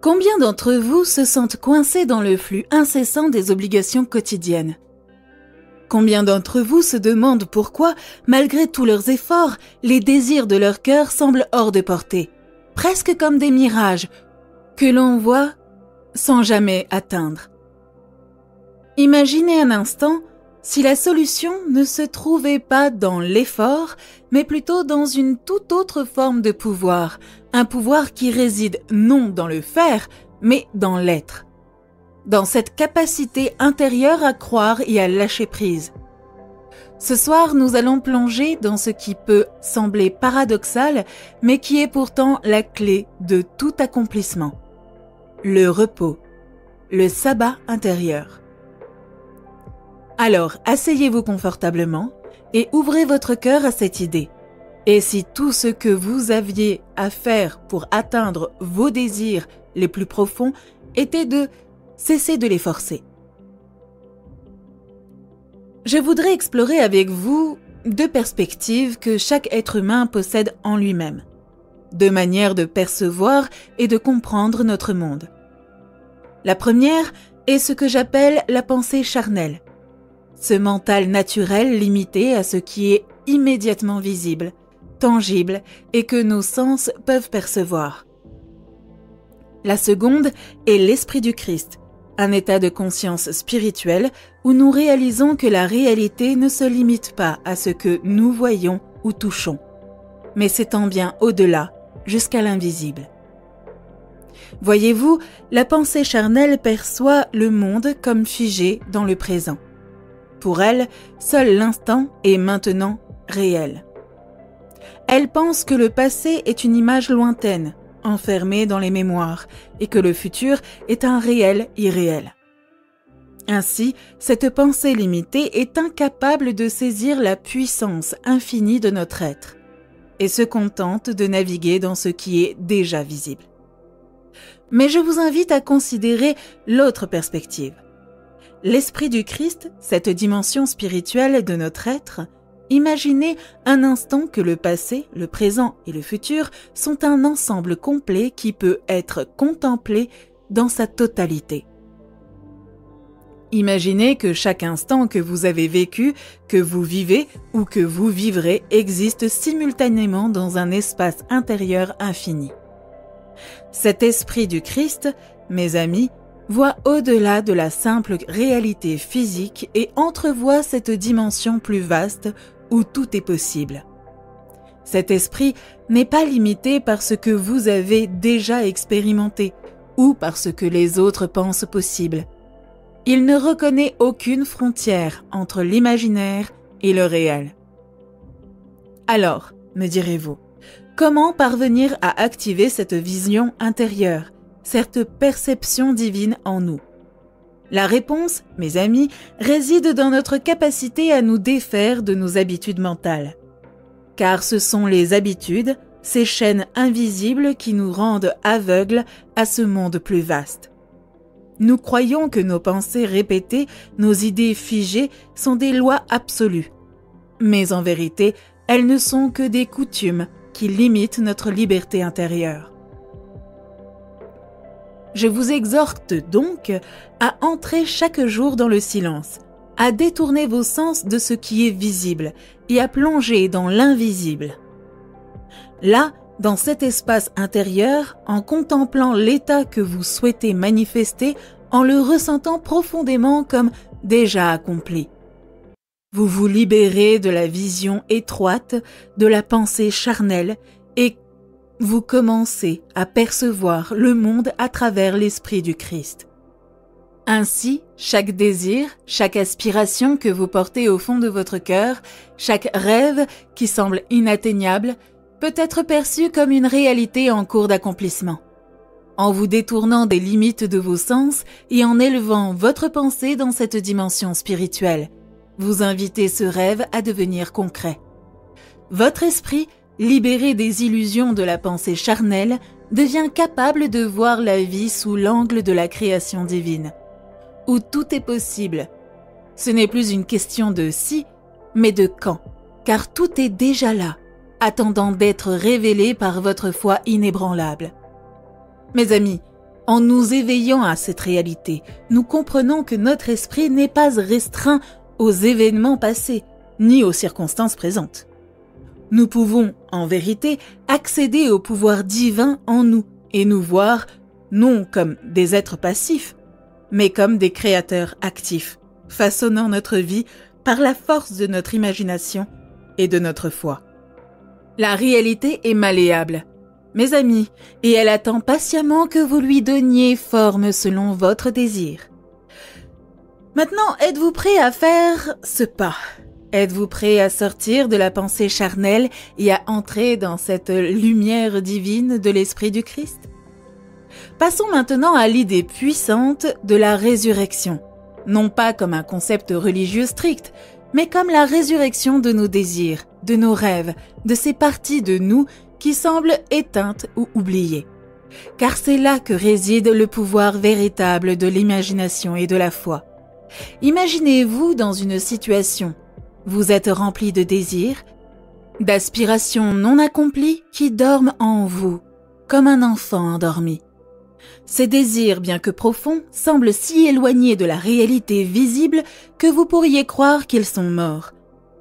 Combien d'entre vous se sentent coincés dans le flux incessant des obligations quotidiennes? Combien d'entre vous se demandent pourquoi, malgré tous leurs efforts, les désirs de leur cœur semblent hors de portée, presque comme des mirages que l'on voit sans jamais atteindre? Imaginez un instant si la solution ne se trouvait pas dans l'effort, mais plutôt dans une toute autre forme de pouvoir, un pouvoir qui réside non dans le faire, mais dans l'être, dans cette capacité intérieure à croire et à lâcher prise. Ce soir, nous allons plonger dans ce qui peut sembler paradoxal, mais qui est pourtant la clé de tout accomplissement. Le repos, le sabbat intérieur. Alors, asseyez-vous confortablement et ouvrez votre cœur à cette idée. Et si tout ce que vous aviez à faire pour atteindre vos désirs les plus profonds était de cesser de les forcer? Je voudrais explorer avec vous deux perspectives que chaque être humain possède en lui-même, deux manières de percevoir et de comprendre notre monde. La première est ce que j'appelle la pensée charnelle, ce mental naturel limité à ce qui est immédiatement visible, tangible et que nos sens peuvent percevoir. La seconde est l'esprit du Christ, un état de conscience spirituelle où nous réalisons que la réalité ne se limite pas à ce que nous voyons ou touchons, mais s'étend bien au-delà, jusqu'à l'invisible. Voyez-vous, la pensée charnelle perçoit le monde comme figé dans le présent. Pour elle, seul l'instant est maintenant réel. Elle pense que le passé est une image lointaine, enfermée dans les mémoires, et que le futur est un réel irréel. Ainsi, cette pensée limitée est incapable de saisir la puissance infinie de notre être, et se contente de naviguer dans ce qui est déjà visible. Mais je vous invite à considérer l'autre perspective. L'esprit du Christ, cette dimension spirituelle de notre être, imaginez un instant que le passé, le présent et le futur sont un ensemble complet qui peut être contemplé dans sa totalité. Imaginez que chaque instant que vous avez vécu, que vous vivez ou que vous vivrez existe simultanément dans un espace intérieur infini. Cet esprit du Christ, mes amis, voit au-delà de la simple réalité physique et entrevoit cette dimension plus vaste où tout est possible. Cet esprit n'est pas limité par ce que vous avez déjà expérimenté ou par ce que les autres pensent possible. Il ne reconnaît aucune frontière entre l'imaginaire et le réel. Alors, me direz-vous, comment parvenir à activer cette vision intérieure, cette perception divine en nous? La réponse, mes amis, réside dans notre capacité à nous défaire de nos habitudes mentales. Car ce sont les habitudes, ces chaînes invisibles qui nous rendent aveugles à ce monde plus vaste. Nous croyons que nos pensées répétées, nos idées figées sont des lois absolues. Mais en vérité, elles ne sont que des coutumes qui limitent notre liberté intérieure. Je vous exhorte donc à entrer chaque jour dans le silence, à détourner vos sens de ce qui est visible et à plonger dans l'invisible. Là, dans cet espace intérieur, en contemplant l'état que vous souhaitez manifester, en le ressentant profondément comme déjà accompli. Vous vous libérez de la vision étroite, de la pensée charnelle et vous commencez à percevoir le monde à travers l'esprit du Christ. Ainsi, chaque désir, chaque aspiration que vous portez au fond de votre cœur, chaque rêve qui semble inatteignable, peut être perçu comme une réalité en cours d'accomplissement. En vous détournant des limites de vos sens et en élevant votre pensée dans cette dimension spirituelle, vous invitez ce rêve à devenir concret. Votre esprit, libéré des illusions de la pensée charnelle, devient capable de voir la vie sous l'angle de la création divine, où tout est possible. Ce n'est plus une question de si, mais de quand, car tout est déjà là, attendant d'être révélé par votre foi inébranlable. Mes amis, En nous éveillant à cette réalité, nous comprenons que notre esprit n'est pas restreint aux événements passés, ni aux circonstances présentes. Nous pouvons, en vérité, accéder au pouvoir divin en nous et nous voir, non comme des êtres passifs, mais comme des créateurs actifs, façonnant notre vie par la force de notre imagination et de notre foi. La réalité est malléable, mes amis, et elle attend patiemment que vous lui donniez forme selon votre désir. Maintenant, êtes-vous prêt à faire ce pas ? Êtes-vous prêt à sortir de la pensée charnelle et à entrer dans cette lumière divine de l'Esprit du Christ ? Passons maintenant à l'idée puissante de la résurrection, non pas comme un concept religieux strict, mais comme la résurrection de nos désirs, de nos rêves, de ces parties de nous qui semblent éteintes ou oubliées. Car c'est là que réside le pouvoir véritable de l'imagination et de la foi. Imaginez-vous dans une situation. Vous êtes rempli de désirs, d'aspirations non accomplies qui dorment en vous, comme un enfant endormi. Ces désirs, bien que profonds, semblent si éloignés de la réalité visible que vous pourriez croire qu'ils sont morts,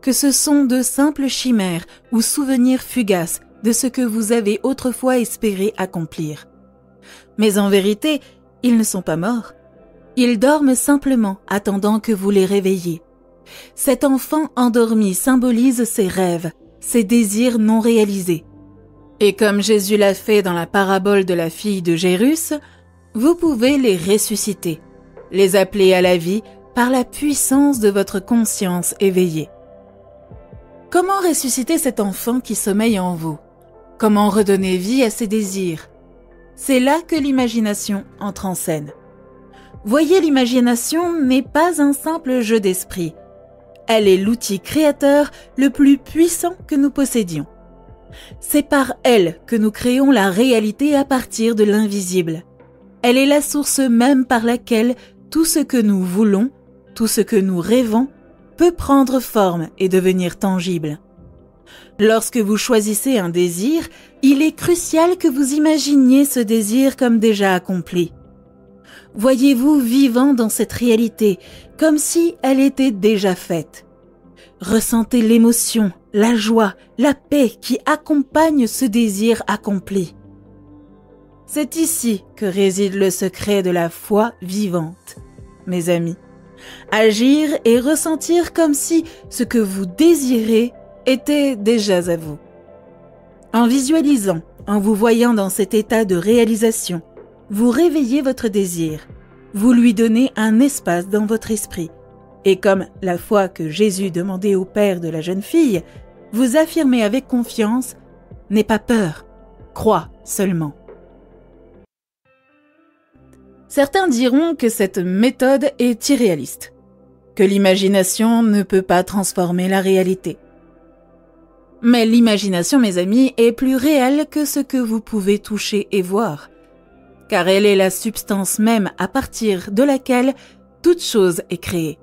que ce sont de simples chimères ou souvenirs fugaces de ce que vous avez autrefois espéré accomplir. Mais en vérité, ils ne sont pas morts. Ils dorment simplement, attendant que vous les réveilliez. Cet enfant endormi symbolise ses rêves, ses désirs non réalisés. Et comme Jésus l'a fait dans la parabole de la fille de Jairus, vous pouvez les ressusciter, les appeler à la vie par la puissance de votre conscience éveillée. Comment ressusciter cet enfant qui sommeille en vous ? Comment redonner vie à ses désirs ? C'est là que l'imagination entre en scène. Voyez, l'imagination n'est pas un simple jeu d'esprit. Elle est l'outil créateur le plus puissant que nous possédions. C'est par elle que nous créons la réalité à partir de l'invisible. Elle est la source même par laquelle tout ce que nous voulons, tout ce que nous rêvons, peut prendre forme et devenir tangible. Lorsque vous choisissez un désir, il est crucial que vous imaginiez ce désir comme déjà accompli. Voyez-vous vivant dans cette réalité, comme si elle était déjà faite. Ressentez l'émotion, la joie, la paix qui accompagnent ce désir accompli. C'est ici que réside le secret de la foi vivante, mes amis. Agir et ressentir comme si ce que vous désirez était déjà à vous. En visualisant, en vous voyant dans cet état de réalisation, vous réveillez votre désir, vous lui donnez un espace dans votre esprit. Et comme la foi que Jésus demandait au père de la jeune fille, vous affirmez avec confiance « N'aie pas peur, crois seulement ». Certains diront que cette méthode est irréaliste, que l'imagination ne peut pas transformer la réalité. Mais l'imagination, mes amis, est plus réelle que ce que vous pouvez toucher et voir, car elle est la substance même à partir de laquelle toute chose est créée.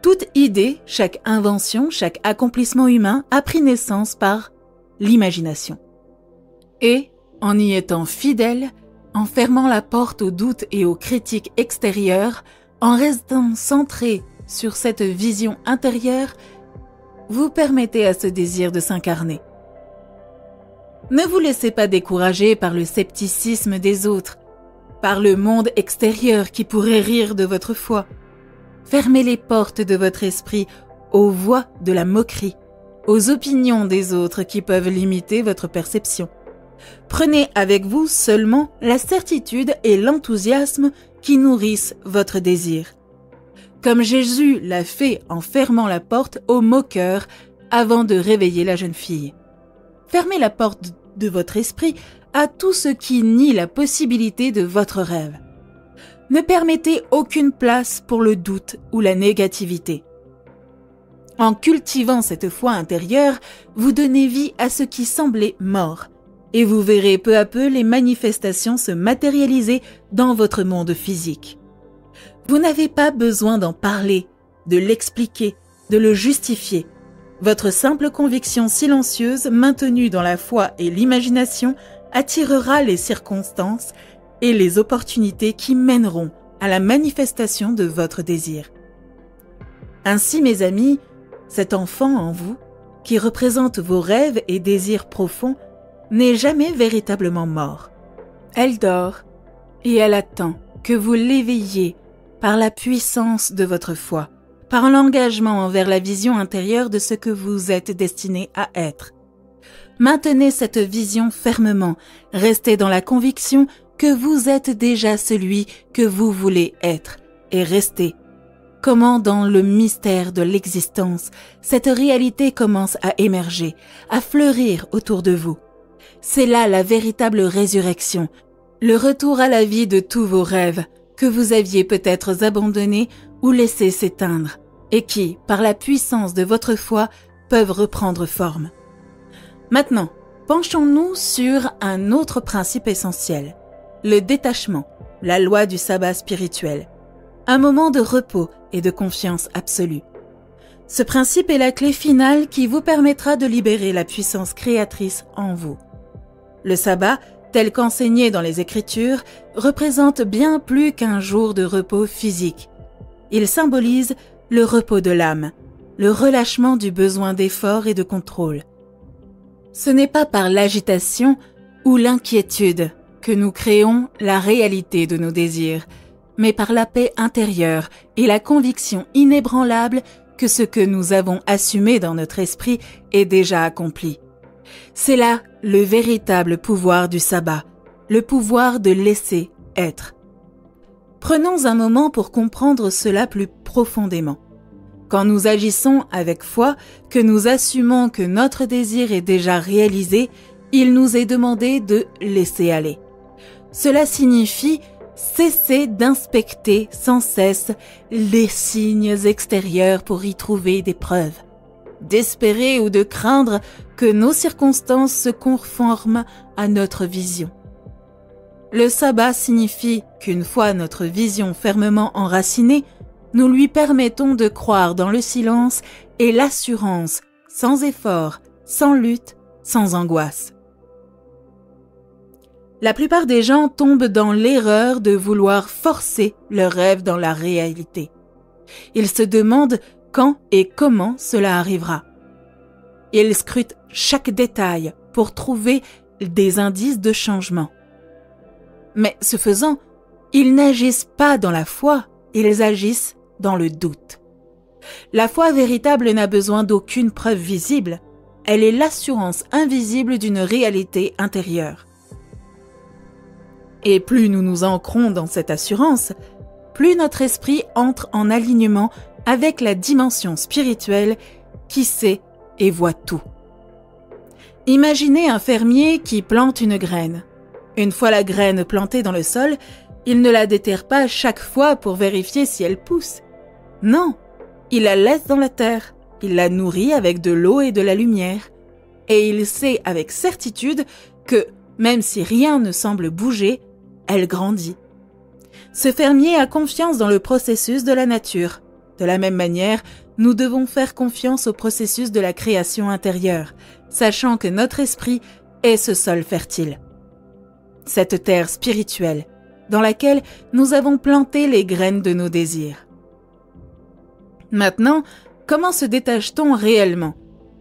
Toute idée, chaque invention, chaque accomplissement humain a pris naissance par l'imagination. Et, en y étant fidèle, en fermant la porte aux doutes et aux critiques extérieures, en restant centré sur cette vision intérieure, vous permettez à ce désir de s'incarner. Ne vous laissez pas décourager par le scepticisme des autres, par le monde extérieur qui pourrait rire de votre foi. Fermez les portes de votre esprit aux voix de la moquerie, aux opinions des autres qui peuvent limiter votre perception. Prenez avec vous seulement la certitude et l'enthousiasme qui nourrissent votre désir. Comme Jésus l'a fait en fermant la porte aux moqueurs avant de réveiller la jeune fille. Fermez la porte de votre esprit à tout ce qui nie la possibilité de votre rêve. Ne permettez aucune place pour le doute ou la négativité. En cultivant cette foi intérieure, vous donnez vie à ce qui semblait mort, et vous verrez peu à peu les manifestations se matérialiser dans votre monde physique. Vous n'avez pas besoin d'en parler, de l'expliquer, de le justifier. Votre simple conviction silencieuse, maintenue dans la foi et l'imagination, attirera les circonstances et les opportunités qui mèneront à la manifestation de votre désir. Ainsi, mes amis, cet enfant en vous, qui représente vos rêves et désirs profonds, n'est jamais véritablement mort. Elle dort et elle attend que vous l'éveilliez par la puissance de votre foi, par l'engagement envers la vision intérieure de ce que vous êtes destiné à être. Maintenez cette vision fermement, restez dans la conviction que vous êtes déjà celui que vous voulez être, et restez. Comment dans le mystère de l'existence, cette réalité commence à émerger, à fleurir autour de vous. C'est là la véritable résurrection, le retour à la vie de tous vos rêves, que vous aviez peut-être abandonnés ou laissés s'éteindre, et qui, par la puissance de votre foi, peuvent reprendre forme. Maintenant, penchons-nous sur un autre principe essentiel, le détachement, la loi du sabbat spirituel, un moment de repos et de confiance absolue. Ce principe est la clé finale qui vous permettra de libérer la puissance créatrice en vous. Le sabbat, tel qu'enseigné dans les Écritures, représente bien plus qu'un jour de repos physique. Il symbolise le repos de l'âme, le relâchement du besoin d'effort et de contrôle. Ce n'est pas par l'agitation ou l'inquiétude que nous créons la réalité de nos désirs, mais par la paix intérieure et la conviction inébranlable que ce que nous avons assumé dans notre esprit est déjà accompli. C'est là le véritable pouvoir du sabbat, le pouvoir de laisser être. Prenons un moment pour comprendre cela plus profondément. Quand nous agissons avec foi, que nous assumons que notre désir est déjà réalisé, il nous est demandé de laisser aller. Cela signifie cesser d'inspecter sans cesse les signes extérieurs pour y trouver des preuves, d'espérer ou de craindre que nos circonstances se conforment à notre vision. Le sabbat signifie qu'une fois notre vision fermement enracinée, nous lui permettons de croire dans le silence et l'assurance, sans effort, sans lutte, sans angoisse. La plupart des gens tombent dans l'erreur de vouloir forcer leur rêve dans la réalité. Ils se demandent quand et comment cela arrivera. Ils scrutent chaque détail pour trouver des indices de changement. Mais ce faisant, ils n'agissent pas dans la foi, ils agissent dans le doute. La foi véritable n'a besoin d'aucune preuve visible, elle est l'assurance invisible d'une réalité intérieure. Et plus nous nous ancrons dans cette assurance, plus notre esprit entre en alignement avec la dimension spirituelle qui sait et voit tout. Imaginez un fermier qui plante une graine. Une fois la graine plantée dans le sol, il ne la déterre pas chaque fois pour vérifier si elle pousse. Non, il la laisse dans la terre, il la nourrit avec de l'eau et de la lumière, et il sait avec certitude que, même si rien ne semble bouger, elle grandit. Ce fermier a confiance dans le processus de la nature. De la même manière, nous devons faire confiance au processus de la création intérieure, sachant que notre esprit est ce sol fertile. Cette terre spirituelle, dans laquelle nous avons planté les graines de nos désirs. Maintenant, comment se détache-t-on réellement ?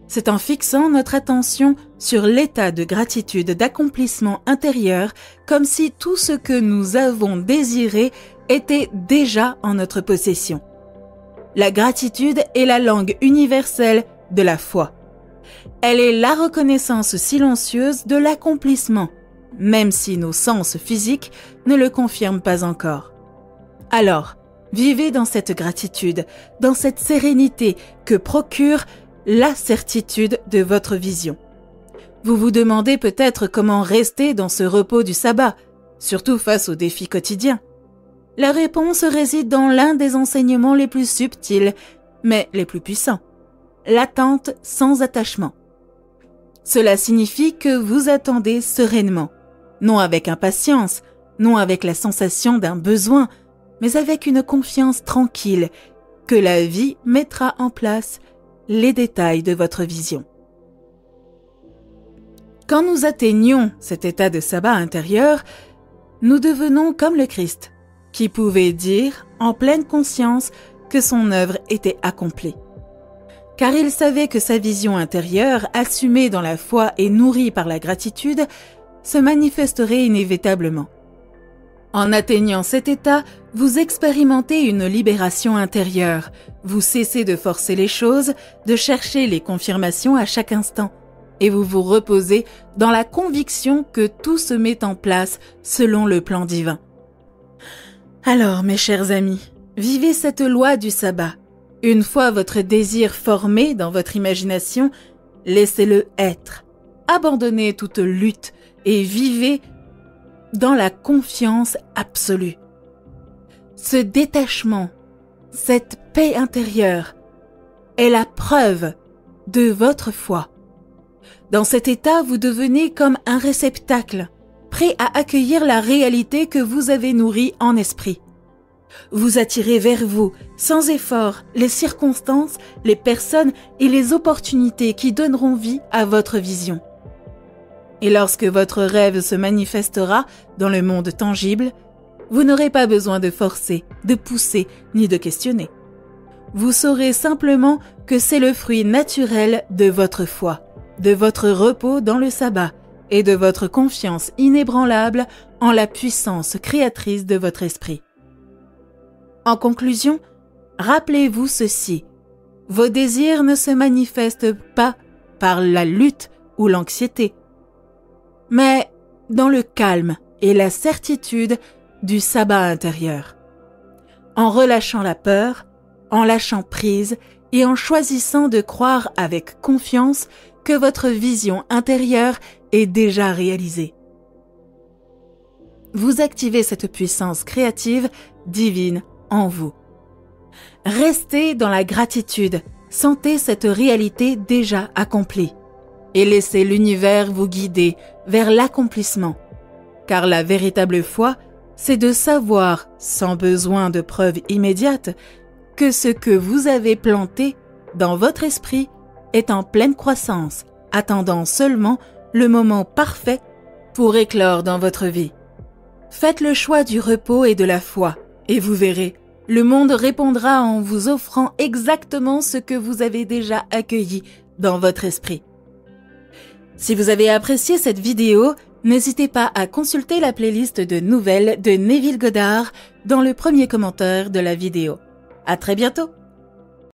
C'est en fixant notre attention sur l'état de gratitude, d'accomplissement intérieur, comme si tout ce que nous avons désiré était déjà en notre possession. La gratitude est la langue universelle de la foi. Elle est la reconnaissance silencieuse de l'accomplissement, même si nos sens physiques ne le confirment pas encore. Alors, vivez dans cette gratitude, dans cette sérénité que procure la certitude de votre vision. Vous vous demandez peut-être comment rester dans ce repos du sabbat, surtout face aux défis quotidiens. La réponse réside dans l'un des enseignements les plus subtils, mais les plus puissants. L'attente sans attachement. Cela signifie que vous attendez sereinement, non avec impatience, non avec la sensation d'un besoin, mais avec une confiance tranquille que la vie mettra en place les détails de votre vision. Quand nous atteignons cet état de sabbat intérieur, nous devenons comme le Christ, qui pouvait dire, en pleine conscience, que son œuvre était accomplie. Car il savait que sa vision intérieure, assumée dans la foi et nourrie par la gratitude, se manifesterait inévitablement. En atteignant cet état, vous expérimentez une libération intérieure, vous cessez de forcer les choses, de chercher les confirmations à chaque instant, et vous vous reposez dans la conviction que tout se met en place selon le plan divin. Alors, mes chers amis, vivez cette loi du sabbat. Une fois votre désir formé dans votre imagination, laissez-le être. Abandonnez toute lutte et vivez dans la confiance absolue. Ce détachement, cette paix intérieure est la preuve de votre foi. Dans cet état, vous devenez comme un réceptacle, prêt à accueillir la réalité que vous avez nourrie en esprit. Vous attirez vers vous, sans effort, les circonstances, les personnes et les opportunités qui donneront vie à votre vision. Et lorsque votre rêve se manifestera dans le monde tangible, vous n'aurez pas besoin de forcer, de pousser, ni de questionner. Vous saurez simplement que c'est le fruit naturel de votre foi, de votre repos dans le sabbat et de votre confiance inébranlable en la puissance créatrice de votre esprit. En conclusion, rappelez-vous ceci. Vos désirs ne se manifestent pas par la lutte ou l'anxiété, mais dans le calme et la certitude du sabbat intérieur. En relâchant la peur, en lâchant prise et en choisissant de croire avec confiance que votre vision intérieure est déjà réalisée. Vous activez cette puissance créative divine en vous. Restez dans la gratitude, sentez cette réalité déjà accomplie et laissez l'univers vous guider vers l'accomplissement. Car la véritable foi, c'est de savoir, sans besoin de preuves immédiates, que ce que vous avez planté dans votre esprit est en pleine croissance, attendant seulement le moment parfait pour éclore dans votre vie. Faites le choix du repos et de la foi, et vous verrez, le monde répondra en vous offrant exactement ce que vous avez déjà accueilli dans votre esprit. Si vous avez apprécié cette vidéo, n'hésitez pas à consulter la playlist de nouvelles de Neville Goddard dans le premier commentaire de la vidéo. À très bientôt!